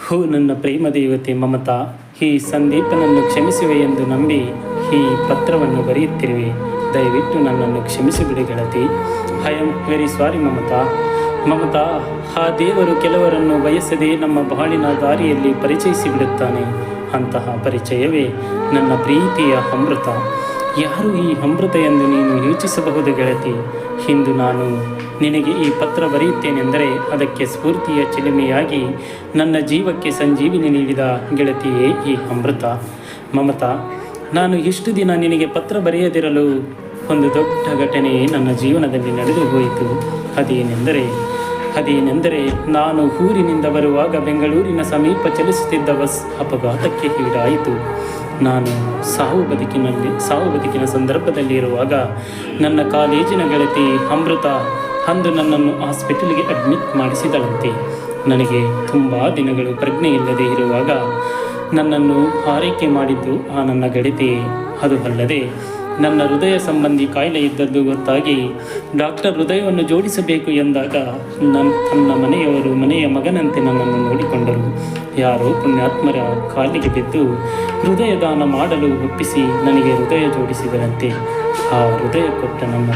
ಹೋ ನನ್ನ ಪ್ರೇಮ ದೇವತೆ ಮಮತಾ, ಈ ಸಂದೀಪನನ್ನು ಕ್ಷಮಿಸುವೆ ಎಂದು ನಂಬಿ ಈ ಪತ್ರವನ್ನು ಬರೆಯುತ್ತಿರುವೆ. ದಯವಿಟ್ಟು ನನ್ನನ್ನು ಕ್ಷಮಿಸಿಬಿಡಿ ಗೆಳತಿ. I am very sorry Mamata. Mamata, ಆ ದೇವರು ಕೆಲವರನ್ನು ಬಯಸದೆ ನಮ್ಮ ಬಾಳಿನ ದಾರಿಯಲ್ಲಿ ಪರಿಚಯಿಸಿಬಿಡುತ್ತಾನೆ. ಅಂತಹ ಪರಿಚಯವೇ ನನ್ನ ಪ್ರೀತಿಯ ಅಮೃತ. ಯಾರು ಈ ಅಮೃತ ಎಂದು ನೀನು ಯೋಚಿಸಬಹುದು ಗೆಳತಿ. ಇಂದು ನಾನು ನಿನಗೆ ಈ ಪತ್ರ ಬರೆಯುತ್ತೇನೆಂದರೆ ಅದಕ್ಕೆ ಸ್ಫೂರ್ತಿಯ ಚಿಲುಮೆಯಾಗಿ ನನ್ನ ಜೀವಕ್ಕೆ ಸಂಜೀವಿನಿ ನೀಡಿದ ಗೆಳತಿಯೇ ಈ ಅಮೃತ. ಮಮತಾ, ನಾನು ಇಷ್ಟು ದಿನ ನಿನಗೆ ಪತ್ರ ಬರೆಯದಿರಲು ಒಂದು ದೊಡ್ಡ ಘಟನೆ ನನ್ನ ಜೀವನದಲ್ಲಿ ನಡೆದು ಹೋಯಿತು. ಅದೇನೆಂದರೆ ನಾನು ಊರಿನಿಂದ ಬರುವಾಗ ಬೆಂಗಳೂರಿನ ಸಮೀಪ ಚಲಿಸುತ್ತಿದ್ದ ಬಸ್ ಅಪಘಾತಕ್ಕೆ ಈಡಾಯಿತು. ನಾನು ಸಾವು ಬದುಕಿನ ಸಂದರ್ಭದಲ್ಲಿ ಇರುವಾಗ ನನ್ನ ಕಾಲೇಜಿನ ಗೆಳತಿ ಅಮೃತ ಅಂದು ನನ್ನನ್ನು ಹಾಸ್ಪಿಟಲ್ಗೆ ಅಡ್ಮಿಟ್ ಮಾಡಿಸಿದಳಂತೆ. ನನಗೆ ತುಂಬ ದಿನಗಳು ಪ್ರಜ್ಞೆ ಇಲ್ಲದೆ ಇರುವಾಗ ನನ್ನನ್ನು ಆರೈಕೆ ಮಾಡಿದ್ದು ಆ ನನ್ನ ಗೆಳತಿ. ಅದು ಅಲ್ಲದೆ ನನ್ನ ಹೃದಯ ಸಂಬಂಧಿ ಕಾಯಿಲೆ ಇದ್ದದ್ದು ಗೊತ್ತಾಗಿ ಡಾಕ್ಟರ್ ಹೃದಯವನ್ನು ಜೋಡಿಸಬೇಕು ಎಂದಾಗ ತನ್ನ ಮನೆಯ ಮಗನಂತೆ ನನ್ನನ್ನು ನೋಡಿಕೊಂಡರು. ಯಾರೋ ಪುಣ್ಯಾತ್ಮರ ಕಾಲಿಗೆ ಬಿದ್ದು ಹೃದಯ ದಾನ ಮಾಡಲು ಒಪ್ಪಿಸಿ ನನಗೆ ಹೃದಯ ಜೋಡಿಸಿದರಂತೆ. ಆ ಹೃದಯ ಕೊಟ್ಟು ನನ್ನ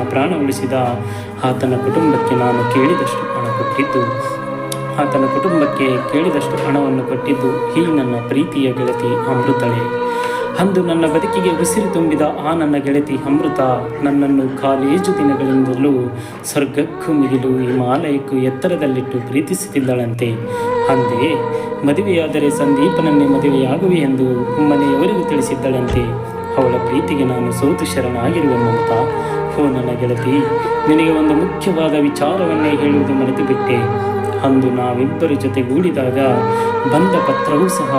ಪ್ರಾಣ ಉಳಿಸಿದ ಆತನ ಕುಟುಂಬಕ್ಕೆ ನಾನು ಕೇಳಿದಷ್ಟು ಹಣವನ್ನು ಕೊಟ್ಟಿದ್ದು ಈ ನನ್ನ ಪ್ರೀತಿಯ ಗೆಳತಿ ಅಮೃತಳೆ. ಅಂದು ನನ್ನ ಬದುಕಿಗೆ ಉಸಿರು ತುಂಬಿದ ಆ ನನ್ನ ಗೆಳತಿ ಅಮೃತ ನನ್ನನ್ನು ಕಾಲೇಜು ದಿನಗಳಿಂದಲೂ ಸ್ವರ್ಗಕ್ಕೂ ಮಿಗಿಲು ಹಿಮಾಲಯಕ್ಕೂ ಎತ್ತರದಲ್ಲಿಟ್ಟು ಪ್ರೀತಿಸುತ್ತಿದ್ದಳಂತೆ. ಅಂದೇ ಮದುವೆಯಾದರೆ ಸಂದೀಪನನ್ನೇ ಮದುವೆಯಾಗುವೆ ಎಂದು ಮನೆಯವರಿಗೂ ತಿಳಿಸಿದ್ದಳಂತೆ. ಅವಳ ಪ್ರೀತಿಗೆ ನಾನು ಸೋತು ಶರಣಾಗಿರುವ ಮಮತಾ. ಓ ನನ್ನ ಗೆಳತಿ, ನಿನಗೆ ಒಂದು ಮುಖ್ಯವಾದ ವಿಚಾರವನ್ನೇ ಹೇಳುವುದು ಮರೆತು ಬಿಟ್ಟೆ. ಅಂದು ನಾವಿಬ್ಬರು ಜೊತೆಗೂಡಿದಾಗ ಬಂದ ಪತ್ರವೂ ಸಹ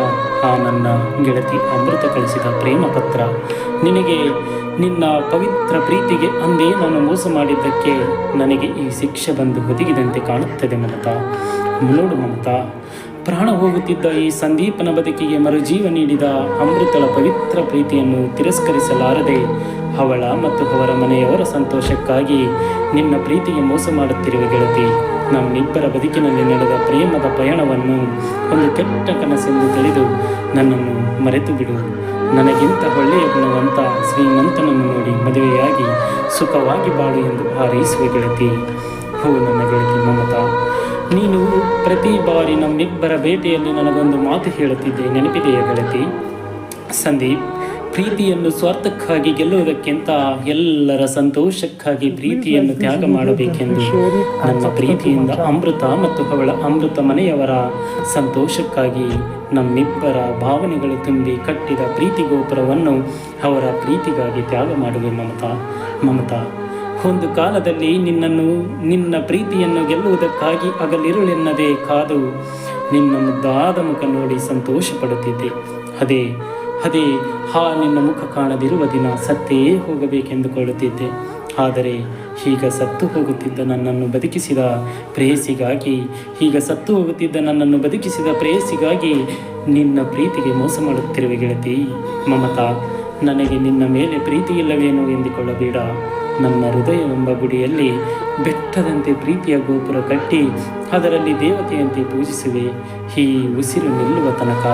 ಆ ನನ್ನ ಗೆಳತಿ ಅಮೃತ ಕಳಿಸಿದ ಪ್ರೇಮ ಪತ್ರ. ನಿನಗೆ ನಿನ್ನ ಪವಿತ್ರ ಪ್ರೀತಿಗೆ ಅಂದೇ ನಾನು ಮೋಸ ಮಾಡಿದ್ದಕ್ಕೆ ನನಗೆ ಈ ಶಿಕ್ಷೆ ಬಂದು ಒದಗಿದಂತೆ ಕಾಣುತ್ತದೆ ಮಮತಾ. ನೋಡು ಮಮತಾ, ಪ್ರಾಣ ಹೋಗುತ್ತಿದ್ದ ಈ ಸಂದೀಪನ ಬದುಕಿಗೆ ಮರುಜೀವ ನೀಡಿದ ಅಮೃತಳ ಪವಿತ್ರ ಪ್ರೀತಿಯನ್ನು ತಿರಸ್ಕರಿಸಲಾರದೆ ಅವಳ ಮತ್ತು ಅವರ ಮನೆಯವರ ಸಂತೋಷಕ್ಕಾಗಿ ನಿನ್ನ ಪ್ರೀತಿಗೆ ಮೋಸ ಮಾಡುತ್ತಿರುವ ಗೆಳತಿ. ನಮ್ಮಿಬ್ಬರ ಬದುಕಿನಲ್ಲಿ ನಡೆದ ಪ್ರೇಮದ ಪಯಣವನ್ನು ಒಂದು ಕೆಟ್ಟ ಕನಸೆಂದು ತಿಳಿದು ನನ್ನನ್ನು ಮರೆತು ಬಿಡು. ನನಗಿಂತ ಒಳ್ಳೆಯ ಗುಣವಂತ ಶ್ರೀಮಂತನನ್ನು ನೋಡಿ ಮದುವೆಯಾಗಿ ಸುಖವಾಗಿ ಬಾಳು ಎಂದು ಹಾರೈಸುವ ಗೆಳತಿ. ಹೋ ನನ್ನ ಗೆಳತಿ ಮಮತಾ, ನೀನು ಪ್ರತಿ ಬಾರಿ ನಮ್ಮಿಬ್ಬರ ಭೇಟಿಯಲ್ಲಿ ನನಗೊಂದು ಮಾತು ಹೇಳುತ್ತಿದ್ದೆ, ನೆನಪಿದೆಯಾ ಗೆಳತಿ? ಸಂದೀಪ್, ಪ್ರೀತಿಯನ್ನು ಸ್ವಾರ್ಥಕ್ಕಾಗಿ ಗೆಲ್ಲುವುದಕ್ಕಿಂತ ಎಲ್ಲರ ಸಂತೋಷಕ್ಕಾಗಿ ಪ್ರೀತಿಯನ್ನು ತ್ಯಾಗ ಮಾಡಬೇಕೆಂದು ನನ್ನ ಪ್ರೀತಿಯಿಂದ ಅಮೃತ ಮತ್ತು ಅವಳ ಅಮೃತ ಮನೆಯವರ ಸಂತೋಷಕ್ಕಾಗಿ ನಮ್ಮಿಬ್ಬರ ಭಾವನೆಗಳು ತುಂಬಿ ಕಟ್ಟಿದ ಪ್ರೀತಿ ಗೋಪುರವನ್ನು ಅವರ ಪ್ರೀತಿಗಾಗಿ ತ್ಯಾಗ ಮಾಡುವೆ ಮಮತಾ. ಒಂದು ಕಾಲದಲ್ಲಿ ನಿನ್ನ ಪ್ರೀತಿಯನ್ನು ಗೆಲ್ಲುವುದಕ್ಕಾಗಿ ಹಗಲಿರುಳೆನ್ನದೇ ಕಾದು ನಿನ್ನ ಮುದ್ದಾದ ಮುಖ ನೋಡಿ ಸಂತೋಷ ಪಡುತ್ತಿದ್ದೆ. ಅದೇ ನಿನ್ನ ಮುಖ ಕಾಣದಿರುವ ದಿನ ಸತ್ತೇ ಹೋಗಬೇಕೆಂದುಕೊಳ್ಳುತ್ತಿದ್ದೆ. ಆದರೆ ಈಗ ಸತ್ತು ಹೋಗುತ್ತಿದ್ದ ನನ್ನನ್ನು ಬದುಕಿಸಿದ ಪ್ರೇಯಸಿಗಾಗಿ ನಿನ್ನ ಪ್ರೀತಿಗೆ ಮೋಸ ಮಾಡುತ್ತಿರುವೆ ಗೆಳತಿ. ಮಮತಾ, ನನಗೆ ನಿನ್ನ ಮೇಲೆ ಪ್ರೀತಿ ಇಲ್ಲವೇನೋ ಎಂದುಕೊಳ್ಳಬೇಡ. ನನ್ನ ಹೃದಯವೆಂಬ ಗುಡಿಯಲ್ಲಿ ಬೆಟ್ಟದಂತೆ ಪ್ರೀತಿಯ ಗೋಪುರ ಕಟ್ಟಿ ಅದರಲ್ಲಿ ದೇವತೆಯಂತೆ ಪೂಜಿಸುವೆ ಈ ಉಸಿರು ನಿಲ್ಲುವ ತನಕ.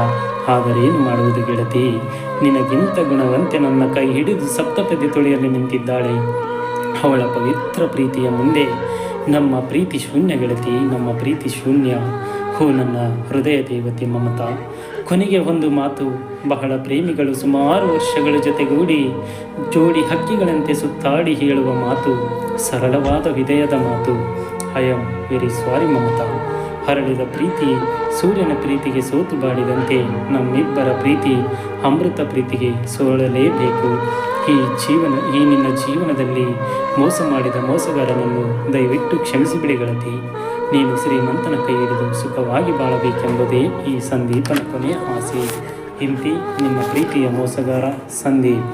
ಆದರೇನು ಮಾಡುವುದು ಗೆಳತಿ? ನಿನಗಿಂತ ಗುಣವಂತೆ ನನ್ನ ಕೈ ಹಿಡಿದು ಸಪ್ತಪದಿ ತುಳಿಯಲು ನಿಂತಿದ್ದಾಳೆ. ಅವಳ ಪವಿತ್ರ ಪ್ರೀತಿಯ ಮುಂದೆ ನಮ್ಮ ಪ್ರೀತಿ ಶೂನ್ಯ ಗೆಳತಿ, ನಮ್ಮ ಪ್ರೀತಿ ಶೂನ್ಯ. ಹೋ ನನ್ನ ಹೃದಯ ದೇವತೆ ಮಮತಾ, ಕೊನೆಗೆ ಒಂದು ಮಾತು. ಬಹಳ ಪ್ರೇಮಿಗಳು ಸುಮಾರು ವರ್ಷಗಳ ಜೊತೆಗೂಡಿ ಜೋಡಿ ಹಕ್ಕಿಗಳಂತೆ ಸುತ್ತಾಡಿ ಹೇಳುವ ಮಾತು, ಸರಳವಾದ ವಿದಯದ ಮಾತು. I am very sorry Mamata. ಹರಳಿದ ಪ್ರೀತಿ ಸೂರ್ಯನ ಪ್ರೀತಿಗೆ ಸೋತು ಬಾಡಿದಂತೆ ನಮ್ಮಿಬ್ಬರ ಪ್ರೀತಿ ಅಮೃತ ಪ್ರೀತಿಗೆ ಸೋಲಲೇಬೇಕು. ಈ ನಿನ್ನ ಜೀವನದಲ್ಲಿ ಮೋಸ ಮಾಡಿದ ಮೋಸಗಾರನನ್ನು ದಯವಿಟ್ಟು ಕ್ಷಮಿಸಿಬಿಡಿ ಗೆಳತಿ. ನೀನು ಶ್ರೀಮಂತನ ಕೈ ಹಿಡಿದು ಸುಖವಾಗಿ ಬಾಳಬೇಕೆಂಬುದೇ ಈ ಸಂದೀಪನ ಕೊನೆಯ ಆಸೆ. ಇಂತಿ ನಿಮ್ಮ ಪ್ರೀತಿಯ ಮೋಸಗಾರ ಸಂದೀಪ್.